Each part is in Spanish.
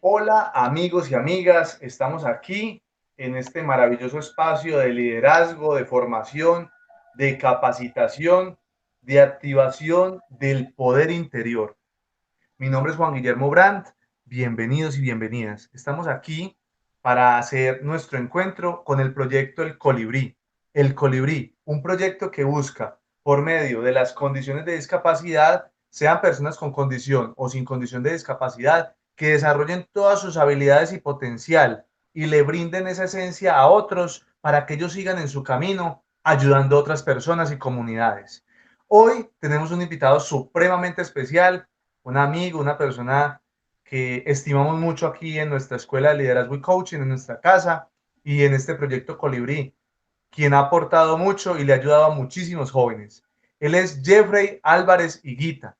Hola amigos y amigas, estamos aquí en este maravilloso espacio de liderazgo, de formación, de capacitación, de activación del poder interior. Mi nombre es Juan Guillermo Brandt, bienvenidos y bienvenidas. Estamos aquí para hacer nuestro encuentro con el proyecto El Colibrí. El Colibrí, un proyecto que busca, por medio de las condiciones de discapacidad, sean personas con condición o sin condición de discapacidad, que desarrollen todas sus habilidades y potencial y le brinden esa esencia a otros para que ellos sigan en su camino, ayudando a otras personas y comunidades. Hoy tenemos un invitado supremamente especial, un amigo, una persona que estimamos mucho aquí en nuestra escuela de liderazgo y coaching, en nuestra casa y en este proyecto Colibrí, quien ha aportado mucho y le ha ayudado a muchísimos jóvenes. Él es Jeffrey Álvarez Higuita.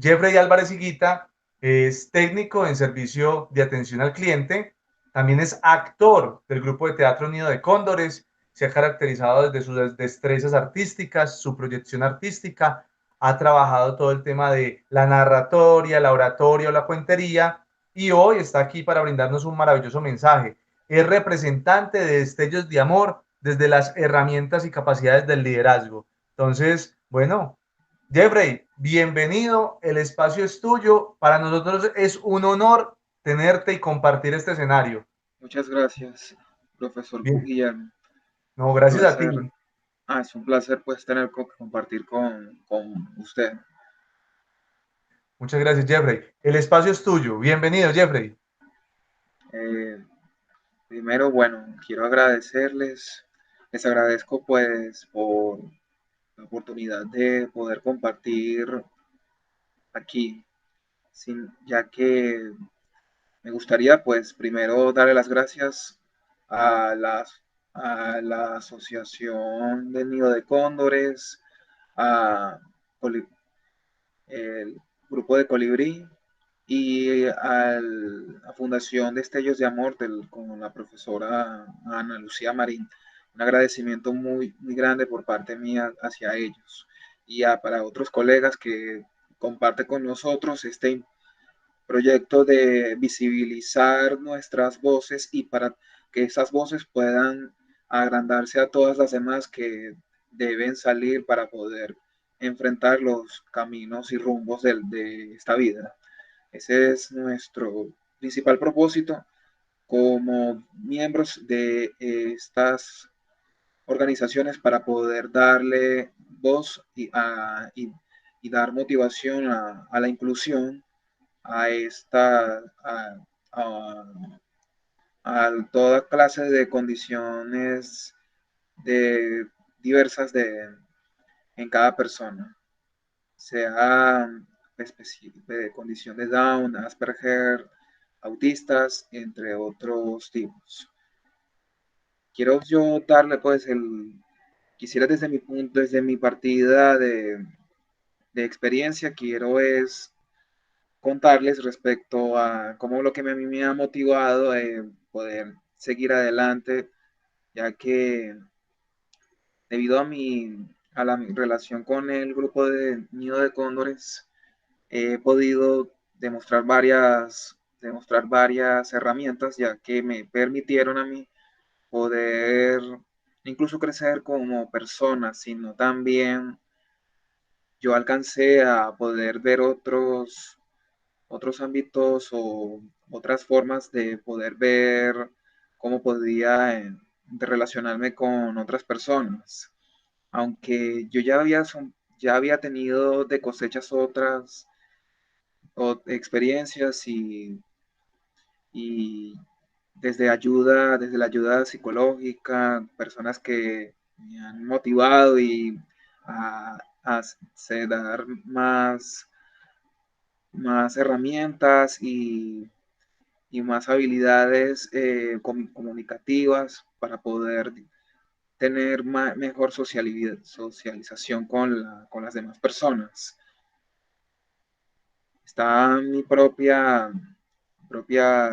Jeffrey Álvarez Higuita es técnico en servicio de atención al cliente, también es actor del grupo de teatro Nido de Cóndores, se ha caracterizado desde sus destrezas artísticas, su proyección artística, ha trabajado todo el tema de la narratoria, la oratoria o la cuentería y hoy está aquí para brindarnos un maravilloso mensaje. Es representante de Destellos de Amor desde las herramientas y capacidades del liderazgo. Entonces, bueno, Jeffrey, bienvenido, el espacio es tuyo. Para nosotros es un honor tenerte y compartir este escenario. Muchas gracias, profesor Bien, Guillermo. no, Un gracias a ti. placer. Es un placer pues tener que compartir con usted. Muchas gracias, Jeffrey. El espacio es tuyo. Bienvenido, Jeffrey. Eh, Primero, bueno, quiero agradecerles. Les agradezco pues por la oportunidad de poder compartir aquí, ya que me gustaría pues primero darle las gracias a a la Asociación del Nido de Cóndores, a el grupo de Colibrí y a la Fundación Destellos de Amor con la profesora Ana Lucía Marín. Un agradecimiento muy grande por parte mía hacia ellos y para otros colegas que comparten con nosotros este proyecto de visibilizar nuestras voces y para que esas voces puedan agrandarse a todas las demás que deben salir para poder enfrentar los caminos y rumbos de esta vida. Ese es nuestro principal propósito como miembros de estas organizaciones para poder darle voz y dar motivación a la inclusión a esta a, a toda clase de condiciones de diversas en cada persona, sea de condición de Down, Asperger, autistas, entre otros tipos. Quiero yo darle pues quisiera desde mi punto, desde mi partida de experiencia, quiero es contarles respecto a cómo lo que a mí me ha motivado a poder seguir adelante, ya que debido mi relación con el grupo de Nido de Cóndores, he podido demostrar varias herramientas, ya que me permitieron a mí poder incluso crecer como persona, sino también yo alcancé a poder ver otros ámbitos o otras formas de poder ver cómo podía de relacionarme con otras personas. Aunque yo ya había tenido de cosechas otras experiencias y desde la ayuda psicológica, personas que me han motivado y a dar más herramientas y más habilidades comunicativas para poder tener mejor socialización con las demás personas. Está mi propia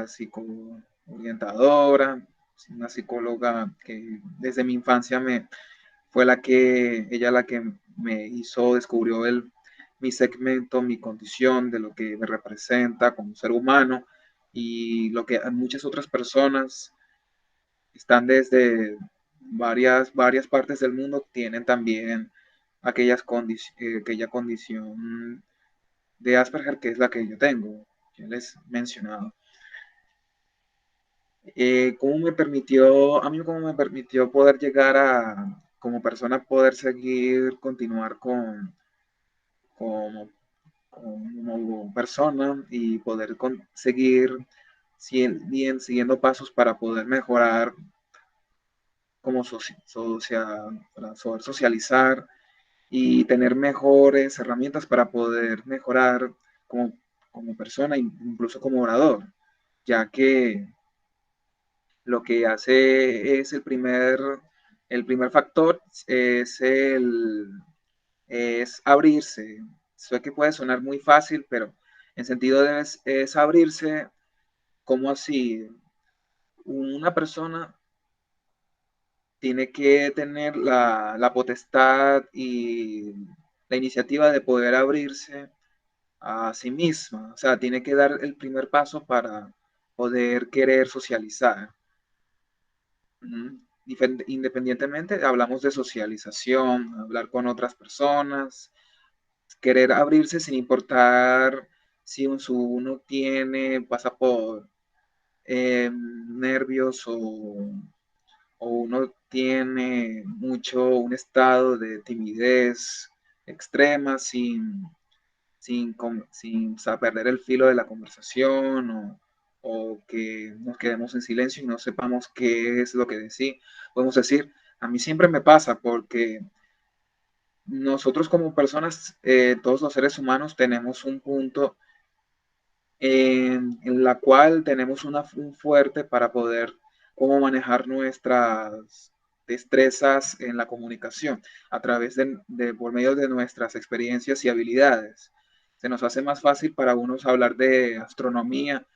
psicoorientadora, una psicóloga que desde mi infancia fue ella la que me descubrió mi segmento, mi condición, de lo que me representa como ser humano, y lo que muchas otras personas están desde varias partes del mundo, tienen también aquella condición de Asperger, que es la que yo tengo, que les he mencionado. ¿Cómo me permitió poder llegar a, como persona, poder continuar como, como persona y poder seguir siguiendo pasos para poder mejorar como para poder socializar y tener mejores herramientas para poder mejorar como, como persona, incluso como orador, ya que lo que hace es el primer factor es es abrirse. Sé que puede sonar muy fácil, pero en sentido es abrirse, como así una persona tiene que tener la potestad y la iniciativa de poder abrirse a sí misma. O sea, tiene que dar el primer paso para poder querer socializar. Independientemente, hablamos de socialización, hablar con otras personas, querer abrirse sin importar si uno pasa por nervios o uno tiene un estado de timidez extrema sin perder el filo de la conversación o que nos quedemos en silencio y no sepamos qué es lo que decir. Podemos decir, a mí siempre me pasa porque nosotros como personas, todos los seres humanos tenemos un punto en la cual tenemos un fuerte para poder cómo manejar nuestras destrezas en la comunicación a través por medio de nuestras experiencias y habilidades. Se nos hace más fácil para unos hablar de astronomía,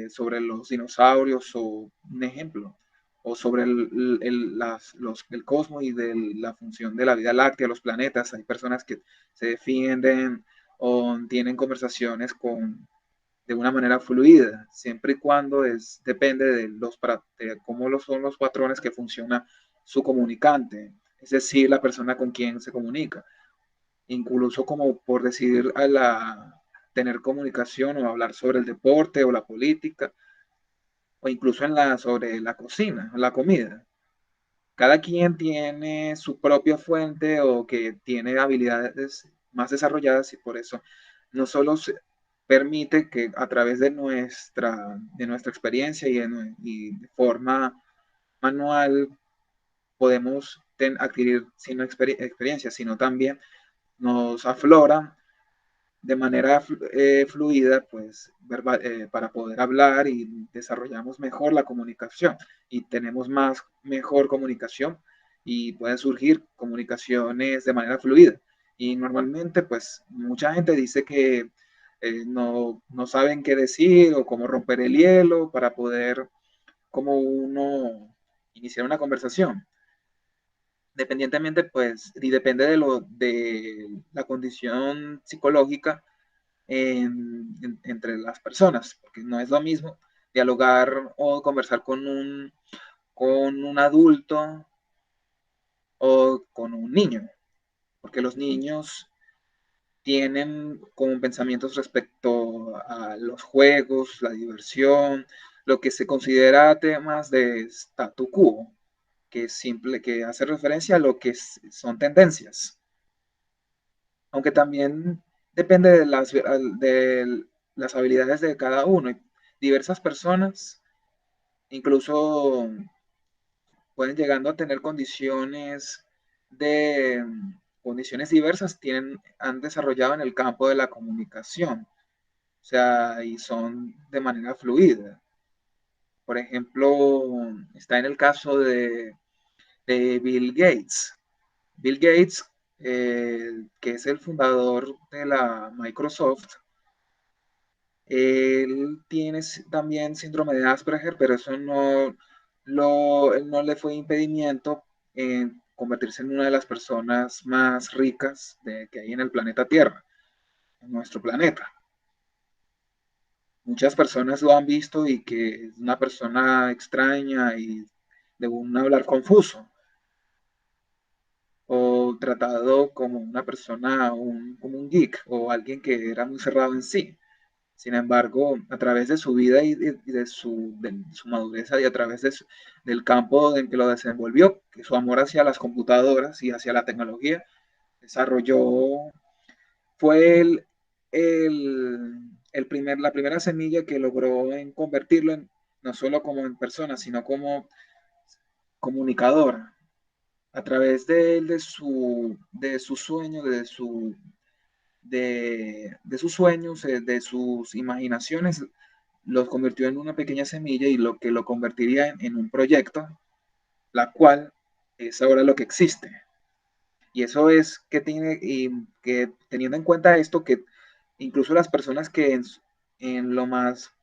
sobre los dinosaurios o un ejemplo, o sobre el cosmos y de la función de la vida láctea, los planetas. Hay personas que se defienden o tienen conversaciones de una manera fluida, siempre y cuando depende de cómo son los patrones que funciona su comunicante, es decir, la persona con quien se comunica, incluso como por decidir tener comunicación o hablar sobre el deporte o la política, o incluso sobre la cocina, la comida. Cada quien tiene su propia fuente o que tiene habilidades más desarrolladas y por eso no solo se permite que a través de nuestra experiencia y de forma manual podemos adquirir sino experiencia, sino también nos aflora de manera fluida, pues, para poder hablar y desarrollamos mejor la comunicación y tenemos mejor comunicación y pueden surgir comunicaciones de manera fluida. Y normalmente, pues, mucha gente dice que no saben qué decir o cómo romper el hielo para poder, como uno, iniciar una conversación. Dependientemente, pues, y depende de la condición psicológica entre las personas, porque no es lo mismo dialogar o conversar con un adulto o con un niño, porque los niños tienen como pensamientos respecto a los juegos, la diversión, lo que se considera temas de statu quo, que hace referencia a lo que son tendencias, aunque también depende de las habilidades de cada uno. Diversas personas incluso pueden llegando a tener condiciones diversas, han desarrollado en el campo de la comunicación, o sea, y son de manera fluida. Por ejemplo, está en el caso de Bill Gates. Bill Gates, que es el fundador de la Microsoft, él tiene también síndrome de Asperger, pero eso no le fue impedimento en convertirse en una de las personas más ricas que hay en el planeta Tierra, en nuestro planeta. muchas personas lo han visto y que es una persona extraña y de un hablar confuso, o tratado como una persona, como un geek o alguien que era muy cerrado en sí. Sin embargo, a través de su vida y de su madurez y a través del campo en que lo desenvolvió, que su amor hacia las computadoras y hacia la tecnología, desarrolló, fue la primera semilla que logró en convertirlo no solo como en persona, sino como comunicador. A través de sus sueños, de sus sueños, de sus imaginaciones, los convirtió en una pequeña semilla y lo que lo convertiría en un proyecto, la cual es ahora lo que existe. Y eso es y que teniendo en cuenta esto, que incluso las personas que en lo más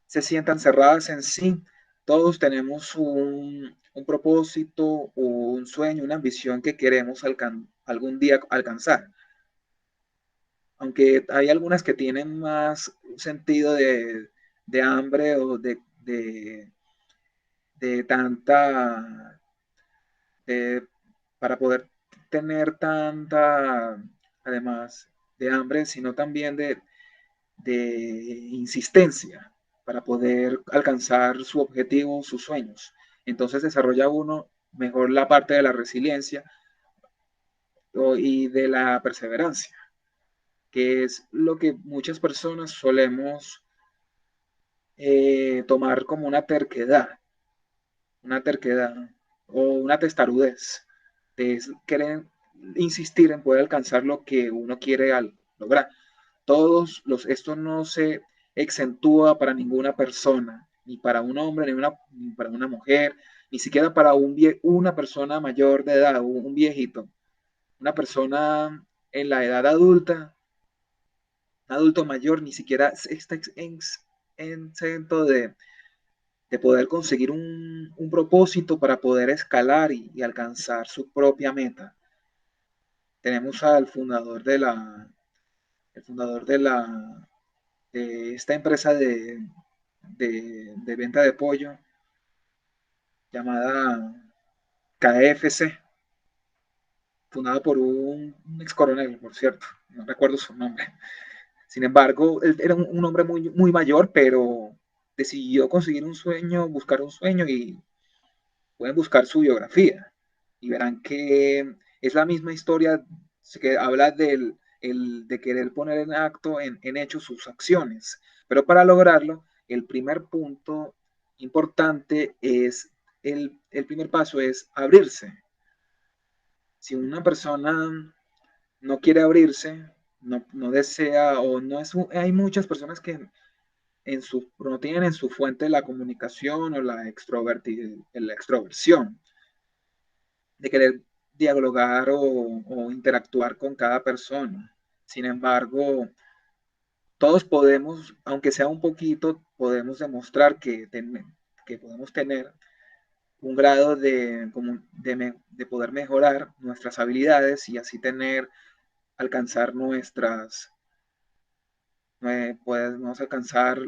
se sientan cerradas en sí, todos tenemos un propósito, un sueño, una ambición que queremos algún día alcanzar. Aunque hay algunas que tienen más sentido de hambre o de tanta, de- para poder tener tanta, además de hambre, sino también de insistencia para poder alcanzar su objetivo, sus sueños. Entonces desarrolla uno mejor la parte de la resiliencia y de la perseverancia, que es lo que muchas personas solemos tomar como una terquedad o una testarudez, de querer insistir en poder alcanzar lo que uno quiere lograr. Esto no se exentúa para ninguna persona, ni para un hombre, ni para una mujer, ni siquiera para una persona mayor de edad, un viejito, una persona en la edad adulta, un adulto mayor, ni siquiera está exento de poder conseguir un propósito para poder escalar y alcanzar su propia meta. Tenemos al fundador el fundador de esta empresa de venta de pollo llamada KFC, fundada por un ex coronel, por cierto, no recuerdo su nombre. Sin embargo, él era un hombre muy, muy mayor, pero decidió conseguir un sueño, buscar un sueño y pueden buscar su biografía y verán que es la misma historia que habla de querer poner en acto, en hecho sus acciones. Pero para lograrlo, el primer punto importante es, el primer paso es abrirse. Si una persona no quiere abrirse, no desea o no es, hay muchas personas que no tienen en su fuente la comunicación o la extroversión de querer dialogar o interactuar con cada persona. Sin embargo, todos podemos, aunque sea un poquito, podemos demostrar que podemos tener un grado de poder mejorar nuestras habilidades y así alcanzar podemos alcanzar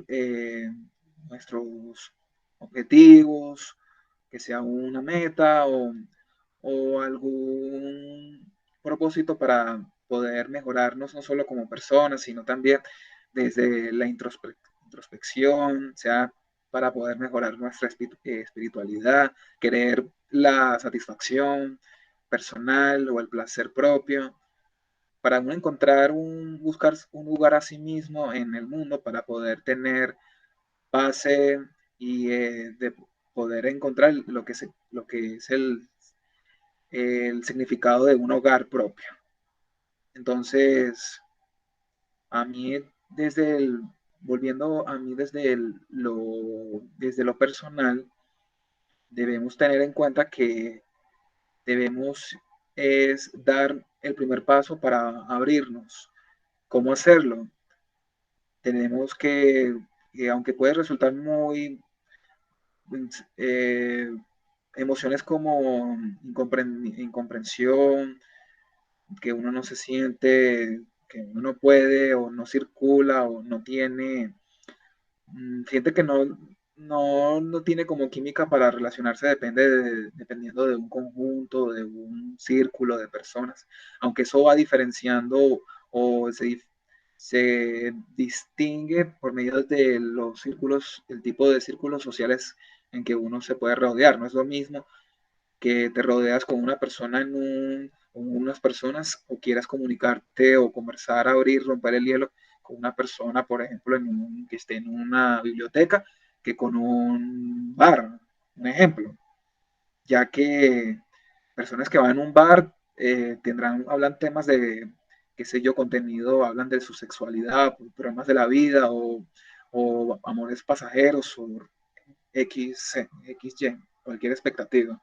nuestros objetivos, que sea una meta o algún propósito para poder mejorarnos no solo como personas, sino también desde la introspección, sea para poder mejorar nuestra espiritualidad, querer la satisfacción personal o el placer propio, para uno buscar un lugar a sí mismo en el mundo para poder tener base y de poder encontrar lo que es el significado de un hogar propio. Entonces, a mí volviendo a mí desde lo personal, debemos tener en cuenta que debemos es dar el primer paso para abrirnos. ¿Cómo hacerlo? Tenemos aunque puede resultar muy eh, emociones como incomprensión, que uno no se siente, que uno no puede o no circula o no tiene Siente que no tiene como química para relacionarse, dependiendo de un conjunto, de un círculo de personas, aunque eso va diferenciando o se distingue por medio de los círculos, el tipo de círculos sociales en que uno se puede rodear. No es lo mismo que te rodeas con una persona con unas personas o quieras comunicarte o conversar, abrir, romper el hielo con una persona, por ejemplo, que esté en una biblioteca, que con un bar, un ejemplo, ya que personas que van a un bar hablan temas de, qué sé yo, contenido, hablan de su sexualidad, problemas de la vida o amores pasajeros o XY, cualquier expectativa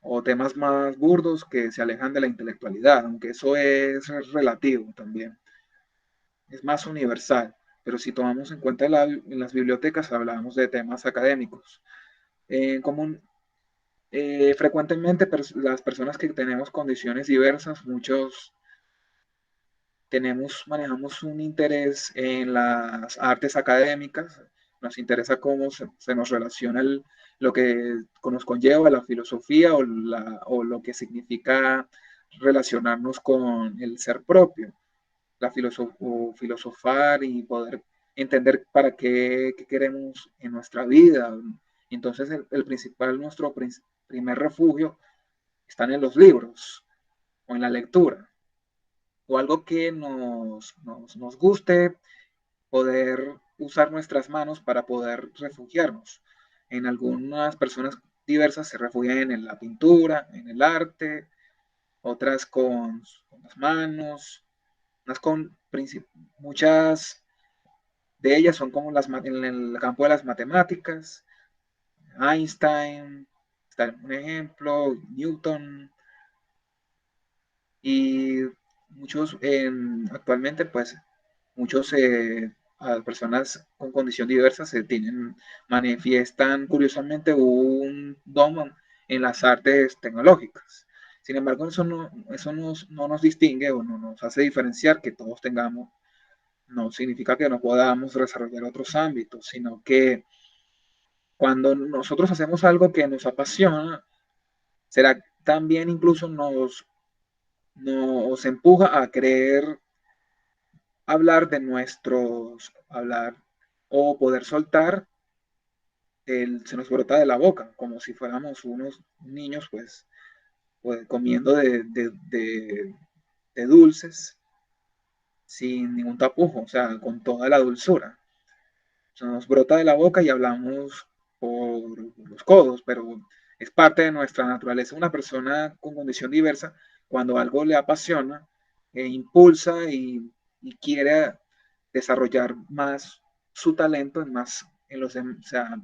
o temas más burdos que se alejan de la intelectualidad, aunque eso es relativo también, es más universal. Pero si tomamos en cuenta en las bibliotecas, hablábamos de temas académicos. En común, frecuentemente las personas que tenemos condiciones diversas, muchos manejamos un interés en las artes académicas, nos interesa cómo se nos relaciona lo que nos conlleva la filosofía o lo que significa relacionarnos con el ser propio, filosofar y poder entender para qué queremos en nuestra vida. Entonces nuestro primer refugio están en los libros o en la lectura o algo que nos guste, poder usar nuestras manos para poder refugiarnos. En algunas personas diversas se refugian en la pintura, en el arte, otras con las manos, unas muchas de ellas son como en el campo de las matemáticas. Einstein, está un ejemplo, Newton, y actualmente pues muchos personas con condición diversa manifiestan curiosamente un don en las artes tecnológicas. Sin embargo, eso no nos distingue o no nos hace diferenciar que todos tengamos, no significa que no podamos desarrollar otros ámbitos, sino que cuando nosotros hacemos algo que nos apasiona, será también incluso nos empuja a querer hablar o poder soltar, se nos brota de la boca, como si fuéramos unos niños, pues comiendo de dulces sin ningún tapujo, o sea, con toda la dulzura. Se nos brota de la boca y hablamos por los codos, pero es parte de nuestra naturaleza. Una persona con condición diversa, cuando algo le apasiona, impulsa y quiere desarrollar más su talento o sea,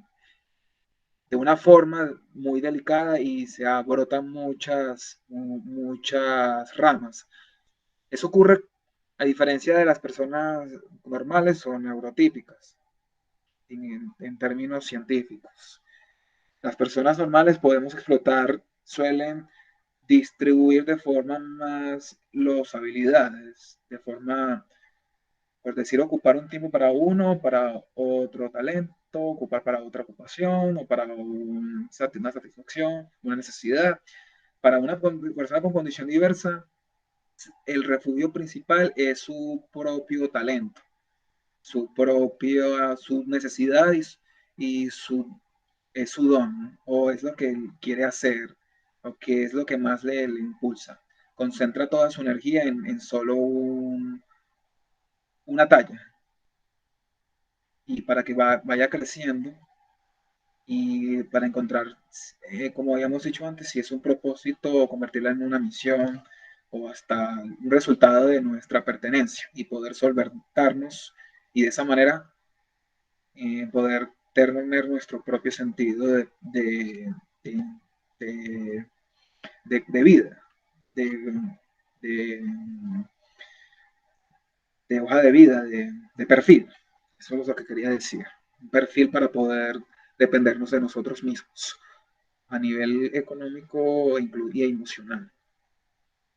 de una forma muy delicada y se brotan muchas ramas. Eso ocurre a diferencia de las personas normales o neurotípicas en términos científicos. Las personas normales suelen distribuir de forma más las habilidades, de forma, por decir, ocupar un tiempo para uno, para otro talento, ocupar para otra ocupación o para una satisfacción, una necesidad. Para una persona con condición diversa, el refugio principal es su propio talento, su necesidad y es su don, o es lo que él quiere hacer, o que es lo que más le impulsa. Concentra toda su energía en solo una talla, y para que vaya creciendo y para encontrar, como habíamos dicho antes, si es un propósito, convertirla en una misión o hasta un resultado de nuestra pertenencia y poder solventarnos y de esa manera poder tener nuestro propio sentido de, de, de vida, de, de, de hoja de vida, de perfil. Eso es lo que quería decir. Un perfil para poder dependernos de nosotros mismos a nivel económico y emocional.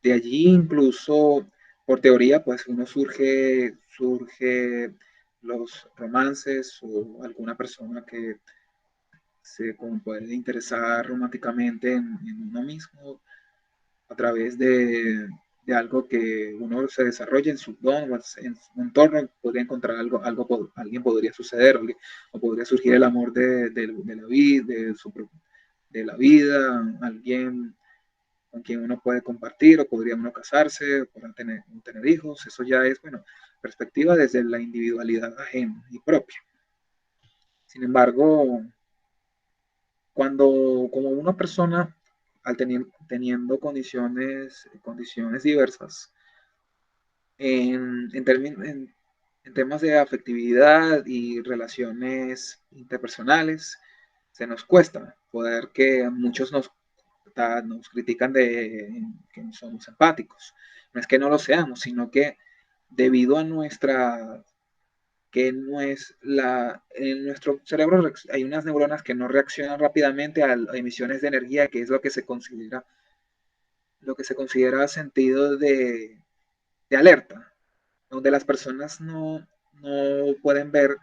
De allí incluso, por teoría, pues surge los romances o alguna persona que se como puede interesar románticamente en uno mismo a través de algo que uno se desarrolla en su don, en su entorno, podría encontrar alguien podría suceder, o podría surgir el amor de la vida, de la vida, alguien con quien uno puede compartir, o podría uno casarse, podrá tener hijos, eso ya es, bueno, perspectiva desde la individualidad ajena y propia. Sin embargo, cuando como una persona, teniendo condiciones diversas, en temas de afectividad y relaciones interpersonales, se nos cuesta poder que muchos nos critican de que no somos empáticos. No es que no lo seamos, sino que debido a que no es en nuestro cerebro hay unas neuronas que no reaccionan rápidamente a emisiones de energía, que es lo que se considera sentido de alerta, donde las personas no pueden ver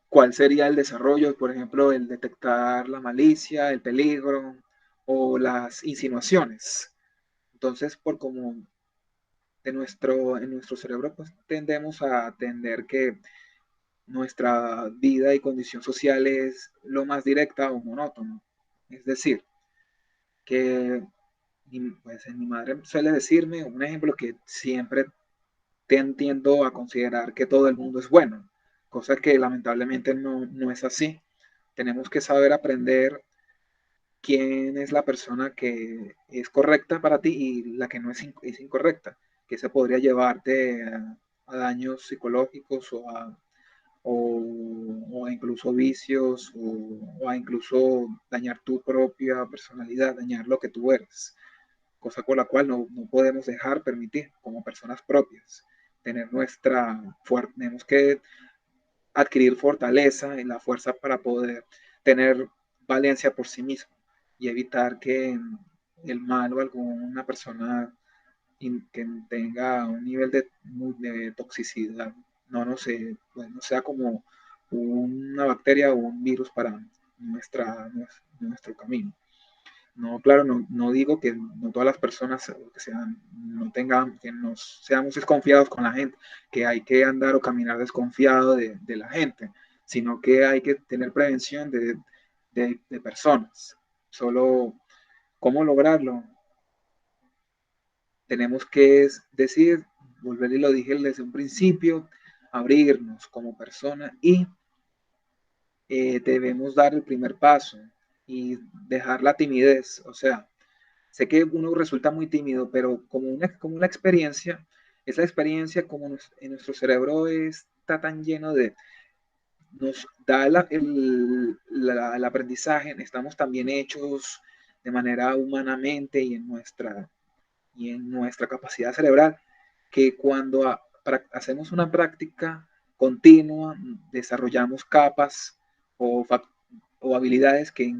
cuál sería el desarrollo, por ejemplo, el detectar la malicia, el peligro o las insinuaciones. Entonces, por como en nuestro cerebro, pues tendemos a atender que nuestra vida y condición social es lo más directa o monótono. Es decir, que pues, mi madre suele decirme un ejemplo que siempre tiendo a considerar que todo el mundo es bueno, cosa que lamentablemente no es así. Tenemos que saber aprender quién es la persona que es correcta para ti y la que no es incorrecta, que se podría llevarte a daños psicológicos o a incluso vicios o a incluso dañar tu propia personalidad, dañar lo que tú eres, cosa con la cual no podemos dejar permitir como personas propias. Tenemos que adquirir fortaleza y la fuerza para poder tener valencia por sí mismo y evitar que el mal o alguna persona que tenga un nivel de toxicidad no sea como una bacteria o un virus para nuestro camino. No, claro, no digo que no todas las personas que sean, no tengan, que nos seamos desconfiados con la gente, que hay que andar o caminar desconfiado de la gente, sino que hay que tener prevención de personas. Solo, ¿cómo lograrlo? Tenemos que decir, volver y lo dije desde un principio, abrirnos como persona y debemos dar el primer paso y dejar la timidez, o sea, sé que uno resulta muy tímido, pero como una experiencia, esa experiencia como en nuestro cerebro está tan lleno nos da el aprendizaje, estamos también hechos de manera humanamente y en nuestra capacidad cerebral, que cuando hacemos una práctica continua, desarrollamos capas o, o habilidades que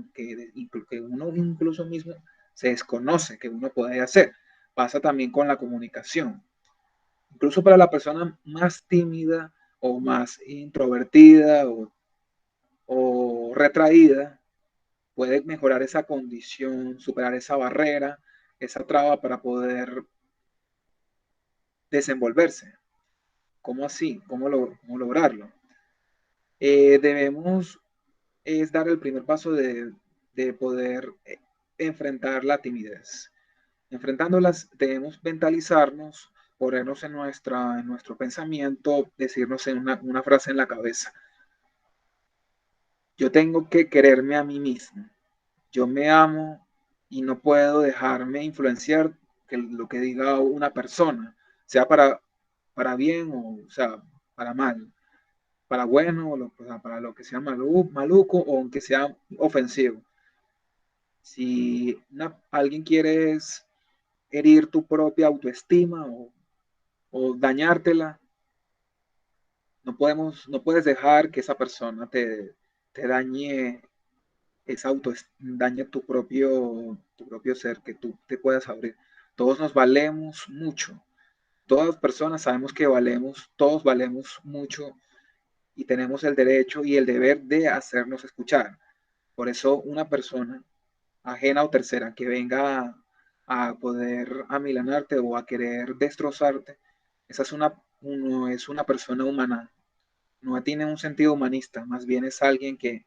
uno incluso mismo se desconoce que uno puede hacer. Pasa también con la comunicación. Incluso para la persona más tímida o más introvertida o retraída, puede mejorar esa condición, superar esa barrera, esa traba para poder desenvolverse. ¿Cómo así? ¿Cómo lograrlo? Debemos es dar el primer paso de poder enfrentar la timidez. Enfrentándolas, debemos mentalizarnos, ponernos en nuestro pensamiento, decirnos una frase en la cabeza. Yo tengo que quererme a mí mismo. Yo me amo y no puedo dejarme influenciar que lo que diga una persona, sea para bien o sea, para mal, para bueno o sea, para lo que sea maluco o aunque sea ofensivo. Si alguien quiere herir tu propia autoestima o dañártela, no puedes dejar que esa persona te dañe dañe tu propio ser, que tú te puedas abrir. Todos nos valemos mucho. Todas las personas sabemos que todos valemos mucho y tenemos el derecho y el deber de hacernos escuchar. Por eso una persona ajena o tercera que venga a poder amilanarte o a querer destrozarte, esa es no es una persona humana, no tiene un sentido humanista, más bien es alguien que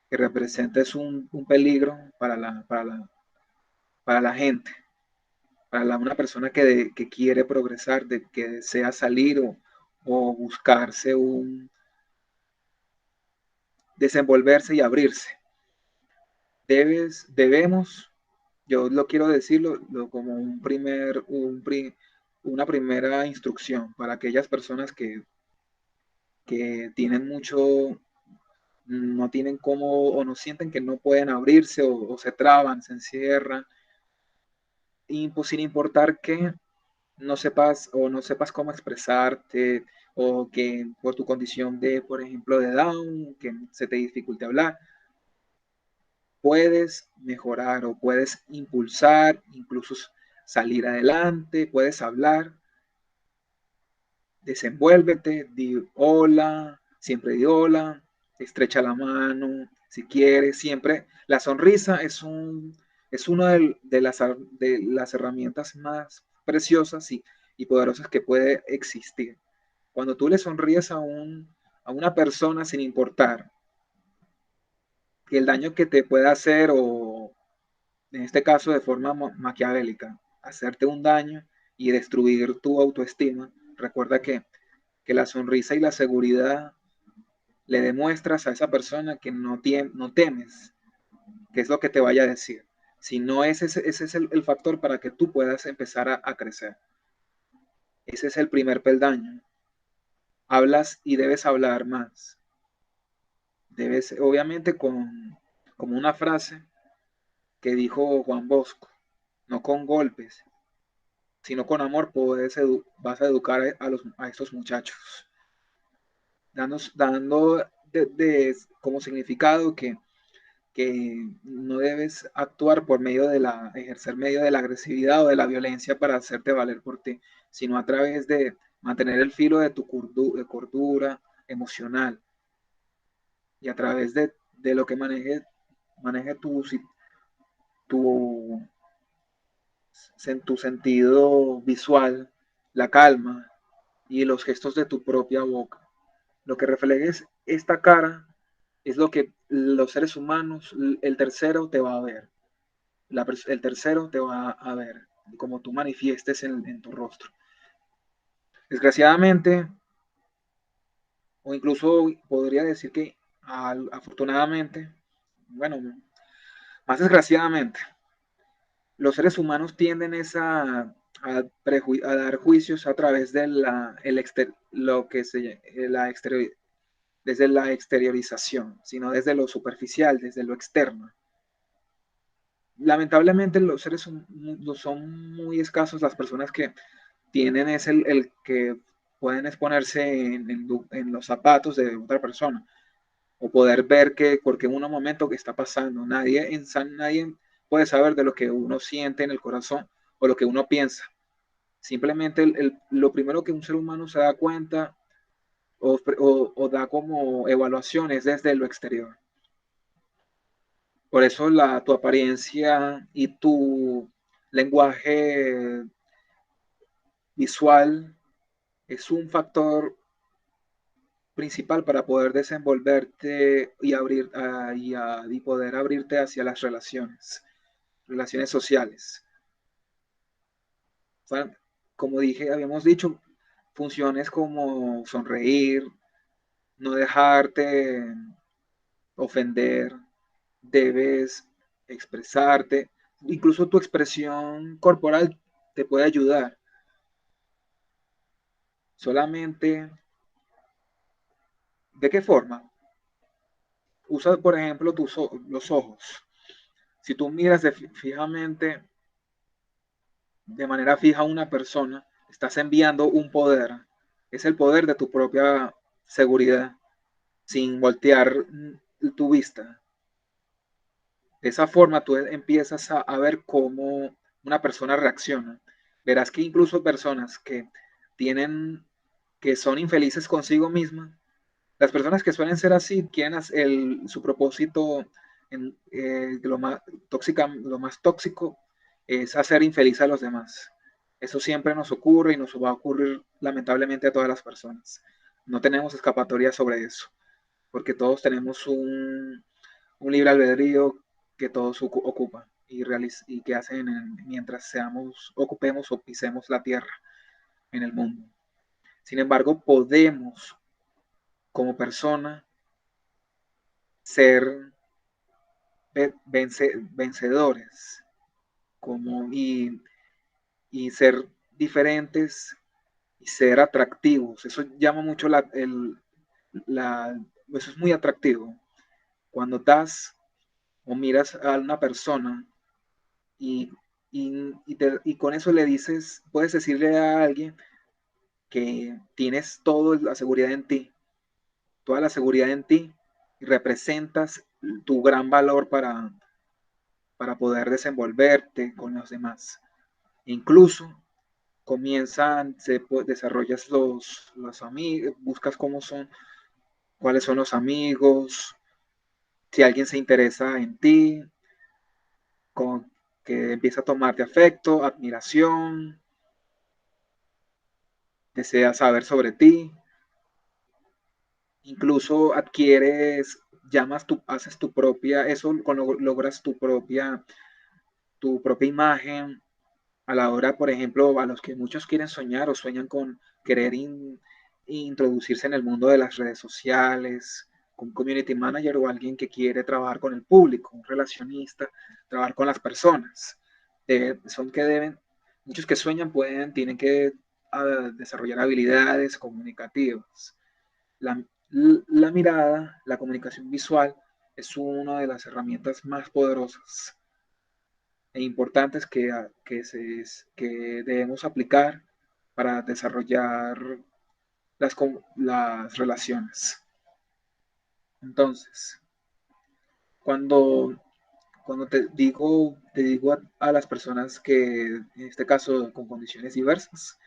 representa es un peligro para la gente, una persona que quiere progresar, que desea salir o buscarse desenvolverse y abrirse. Debemos, yo lo quiero decirlo como una primera instrucción para aquellas personas que tienen mucho, no tienen cómo o no sienten que no pueden abrirse o se traban, se encierran, y pues, sin importar que no sepas cómo expresarte o que por tu condición de, por ejemplo, de Down, que se te dificulte hablar, puedes mejorar o puedes impulsar, incluso salir adelante, puedes hablar, desenvuélvete, di hola, siempre di hola, estrecha la mano, si quieres, siempre. La sonrisa es una de las herramientas más preciosas y poderosas que puede existir. Cuando tú le sonríes a una persona sin importar que el daño que te pueda hacer o en este caso de forma maquiavélica, hacerte un daño y destruir tu autoestima, recuerda que la sonrisa y la seguridad le demuestras a esa persona que no temes qué es lo que te vaya a decir. Si no, ese es el factor para que tú puedas empezar a crecer. Ese es el primer peldaño. Hablas y debes hablar más. Debes, obviamente, como una frase que dijo Juan Bosco, no con golpes, sino con amor vas a educar a estos muchachos, dando como significado que no debes actuar por medio ejercer medio de la agresividad o de la violencia para hacerte valer por ti, sino a través de mantener el filo de tu cordura emocional y a través de lo que maneje tu, tu sentido visual, la calma y los gestos de tu propia boca. Lo que reflejes esta cara es lo que los seres humanos, el tercero te va a ver. El tercero te va a ver, como tú manifiestes en tu rostro. Desgraciadamente, o incluso podría decir que afortunadamente, bueno, más desgraciadamente, los seres humanos tienden a dar juicios a través de lo que desde la exteriorización, sino desde lo superficial, desde lo externo. Lamentablemente los seres son muy escasos las personas que tienen el que pueden exponerse en los zapatos de otra persona o poder ver porque en un momento que está pasando, nadie puede saber de lo que uno siente en el corazón o lo que uno piensa. Simplemente lo primero que un ser humano se da cuenta o da como evaluación es desde lo exterior. Por eso tu apariencia y tu lenguaje visual es un factor principal para poder desenvolverte y poder abrirte hacia las relaciones sociales. O sea, como habíamos dicho, funciones como sonreír, no dejarte ofender, debes expresarte, incluso tu expresión corporal te puede ayudar. Solamente, ¿de qué forma? Usa, por ejemplo, los ojos. Si tú miras fijamente, de manera fija a una persona, estás enviando un poder. Es el poder de tu propia seguridad, sin voltear tu vista. De esa forma tú empiezas a ver cómo una persona reacciona. Verás que incluso personas que son infelices consigo mismas, Las personas que suelen ser así quieren su propósito, lo más tóxico es hacer infeliz a los demás. Eso siempre nos ocurre y nos va a ocurrir lamentablemente a todas las personas. No tenemos escapatoria sobre eso, porque todos tenemos un libre albedrío que todos ocupan y que hacen mientras ocupemos o pisemos la tierra en el mundo. Sin embargo, podemos como persona ser vencedores y ser diferentes y ser atractivos. Eso llama mucho eso es muy atractivo. Cuando das o miras a una persona y, y con eso le dices, puedes decirle a alguien que tienes toda la seguridad en ti, toda la seguridad en ti y representas tu gran valor para poder desenvolverte con los demás. Incluso desarrollas los amigos, buscas cuáles son los amigos, si alguien se interesa en ti, que empieza a tomarte afecto, admiración, desea saber sobre ti, incluso haces tu propia, eso logras tu propia imagen a la hora, por ejemplo, a los que muchos quieren soñar o sueñan con querer introducirse en el mundo de las redes sociales, un community manager o alguien que quiere trabajar con el público, un relacionista, trabajar con las personas. Muchos que sueñan tienen que desarrollar habilidades comunicativas. La, la mirada, la comunicación visual es una de las herramientas más poderosas e importantes que debemos aplicar para desarrollar las relaciones. Entonces, cuando, cuando te digo a las personas que, en este caso, con condiciones diversas,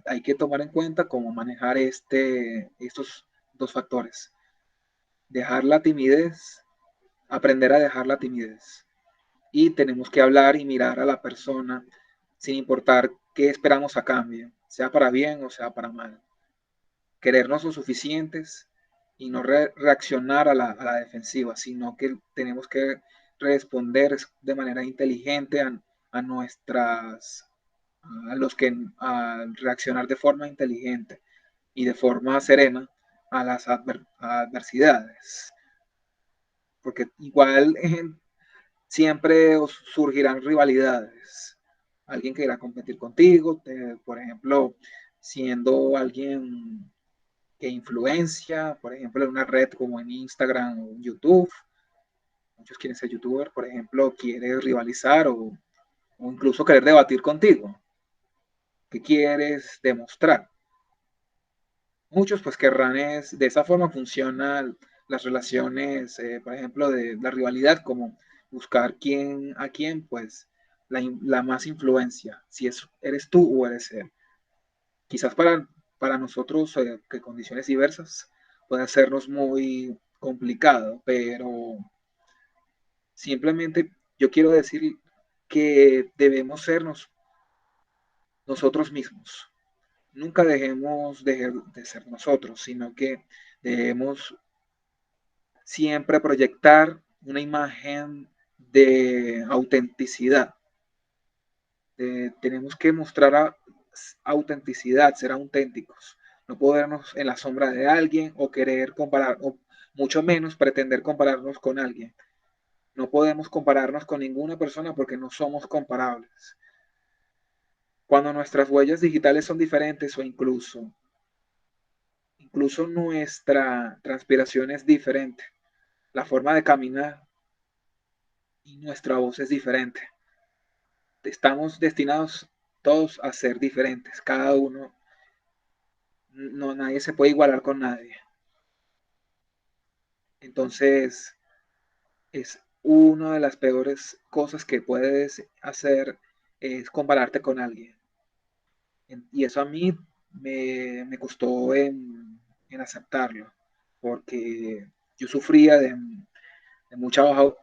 hay que tomar en cuenta cómo manejar estos dos factores. Dejar la timidez, aprender a dejar la timidez. Y tenemos que hablar y mirar a la persona sin importar qué esperamos a cambio, sea para bien o sea para mal. Querernos lo suficientes y no reaccionar a la defensiva, sino que tenemos que responder de manera inteligente a nuestras, a reaccionar de forma inteligente y de forma serena a las adversidades. Porque igual siempre surgirán rivalidades. Alguien que quiera competir contigo, por ejemplo, siendo alguien que influencia, por ejemplo, en una red como en Instagram o en YouTube. Muchos quieren ser youtuber, por ejemplo, quiere rivalizar o incluso querer debatir contigo. ¿Qué quieres demostrar? Muchos pues querrán de esa forma funcionan las relaciones, por ejemplo, de la rivalidad, como buscar a quién, pues, la más influencia, si eres tú o eres él. Quizás para nosotros, que condiciones diversas, puede hacernos muy complicado, pero simplemente yo quiero decir que debemos sernos nosotros mismos. Nunca dejemos de ser nosotros, sino que debemos siempre proyectar una imagen de autenticidad. Tenemos que mostrar autenticidad, ser auténticos, no podernos en la sombra de alguien o querer comparar, o mucho menos pretender compararnos con alguien. No podemos compararnos con ninguna persona porque no somos comparables. Cuando nuestras huellas digitales son diferentes o incluso nuestra transpiración es diferente, la forma de caminar y nuestra voz es diferente. Estamos destinados todos a ser diferentes, cada uno, no, nadie se puede igualar con nadie. Entonces, es una de las peores cosas que puedes hacer es compararte con alguien. Y eso a mí me costó en aceptarlo, porque yo sufría de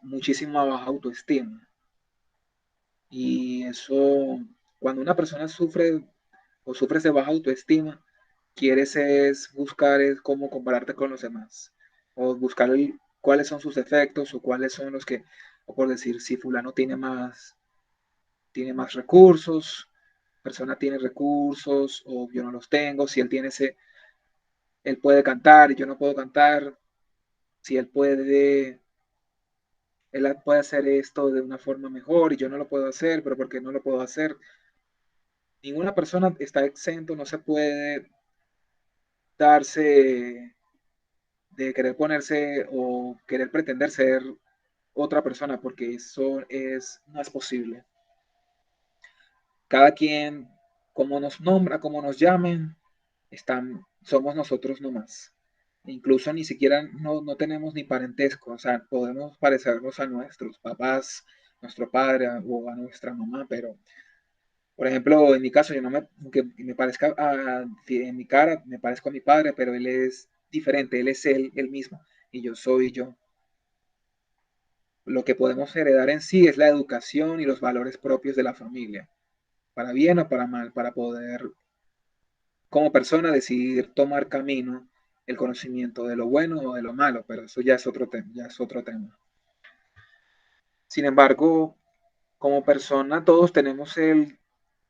muchísima baja autoestima. Y eso, cuando una persona sufre o sufres de baja autoestima, quieres es buscar es cómo compararte con los demás, o buscar cuáles son sus efectos, o cuáles son los que, o por decir, si fulano tiene más recursos, persona tiene recursos, o yo no los tengo, si él tiene él puede cantar y yo no puedo cantar, si él puede hacer esto de una forma mejor y yo no lo puedo hacer, pero porque no lo puedo hacer. Ninguna persona está exento, no se puede darse de querer ponerse o querer pretender ser otra persona, porque no es posible. Cada quien, como nos nombra, como nos llamen, somos nosotros nomás. Incluso ni siquiera no tenemos ni parentesco, o sea, podemos parecernos a nuestros papás, nuestro padre o a nuestra mamá, pero por ejemplo, en mi caso, yo no me, que me parezca en mi cara, me parezco a mi padre, pero él es diferente, él es él mismo y yo soy yo. Lo que podemos heredar en sí es la educación y los valores propios de la familia, para bien o para mal, para poder como persona decidir tomar camino el conocimiento de lo bueno o de lo malo, pero eso ya es otro tema, ya es otro tema. Sin embargo, como persona todos tenemos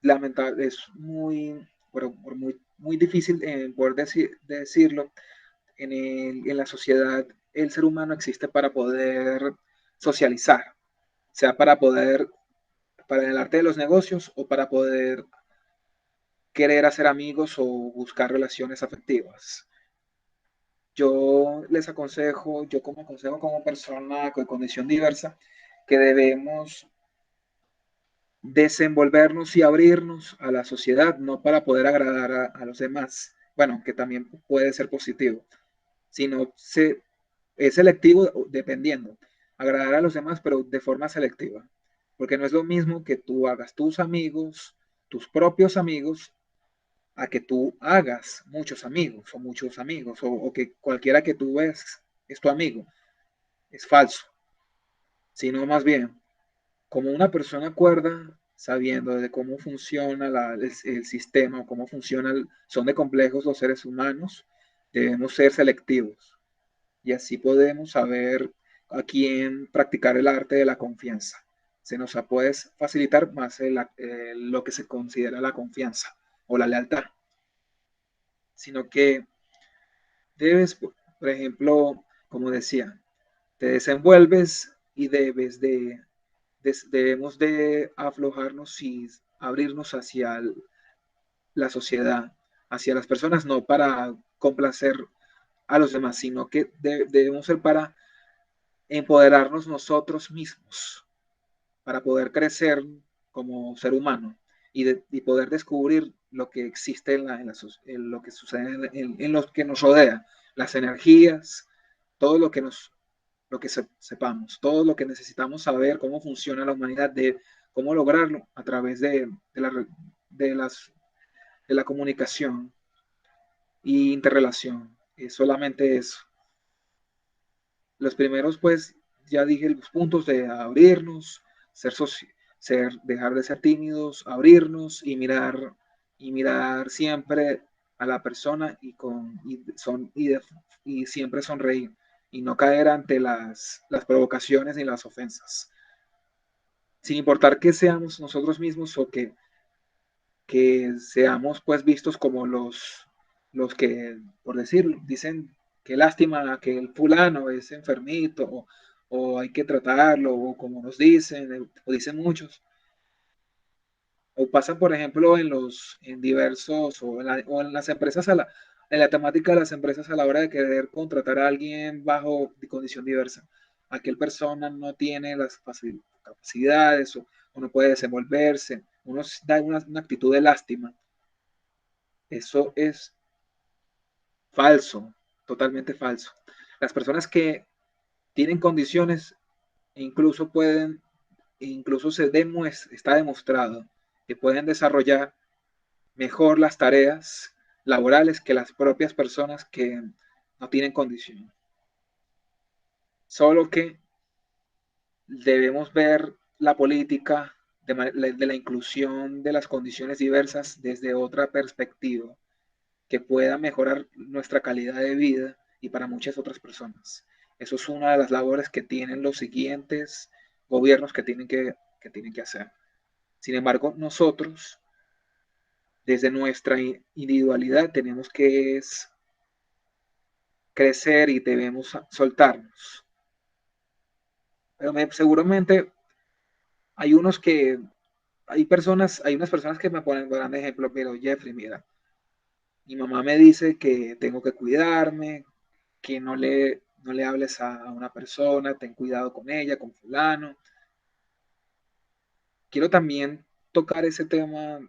lamentable, es muy difícil poder decirlo, en la sociedad el ser humano existe para poder socializar, sea para el arte de los negocios o para poder querer hacer amigos o buscar relaciones afectivas. Yo como aconsejo como persona con condición diversa, que debemos desenvolvernos y abrirnos a la sociedad, no para poder agradar a los demás, bueno, que también puede ser positivo, sino es selectivo dependiendo, agradar a los demás, pero de forma selectiva, porque no es lo mismo que tú hagas tus amigos, tus propios amigos, a que tú hagas muchos amigos, o que cualquiera que tú ves es tu amigo, es falso, sino más bien como una persona cuerda, sabiendo de cómo funciona el sistema o cómo son de complejos los seres humanos, debemos ser selectivos y así podemos saber a quién practicar el arte de la confianza. Se nos puede facilitar más lo que se considera la confianza o la lealtad, sino que debes, por ejemplo, como decía, te desenvuelves y debemos de aflojarnos y abrirnos hacia la sociedad, hacia las personas, no para complacer a los demás, sino que debemos ser para empoderarnos nosotros mismos, para poder crecer como ser humano y poder descubrir lo que existe en lo que sucede en lo que nos rodea, las energías, todo lo que sepamos, todo lo que necesitamos saber, cómo funciona la humanidad, de cómo lograrlo a través de, las, de la comunicación e interrelación. Es solamente eso. Los primeros, pues, ya dije los puntos de abrirnos, dejar de ser tímidos, abrirnos y mirar siempre a la persona y siempre sonreír y no caer ante las provocaciones ni las ofensas, sin importar que seamos nosotros mismos o que seamos pues vistos como los que, por decir, dicen que lástima que el fulano es enfermito o hay que tratarlo, o como nos dicen, o dicen muchos, o pasan, por ejemplo, en diversos, o en las empresas, en la temática de las empresas a la hora de querer contratar a alguien bajo condición diversa. Aquel persona no tiene las capacidades o no puede desenvolverse, uno da una actitud de lástima. Eso es falso, totalmente falso. Las personas que tienen condiciones incluso incluso está demostrado que pueden desarrollar mejor las tareas, laborales que las propias personas que no tienen condición. Solo que debemos ver la política de la inclusión de las condiciones diversas desde otra perspectiva que pueda mejorar nuestra calidad de vida y para muchas otras personas. Eso es una de las labores que tienen los siguientes gobiernos que tienen que hacer. Sin embargo, nosotros, desde nuestra individualidad, tenemos que crecer y debemos soltarnos. Pero seguramente hay unos que, hay unas personas que me ponen gran ejemplo, pero Jeffrey, mira, mi mamá me dice que tengo que cuidarme, que no le hables a una persona, ten cuidado con ella, con fulano. Quiero también tocar ese tema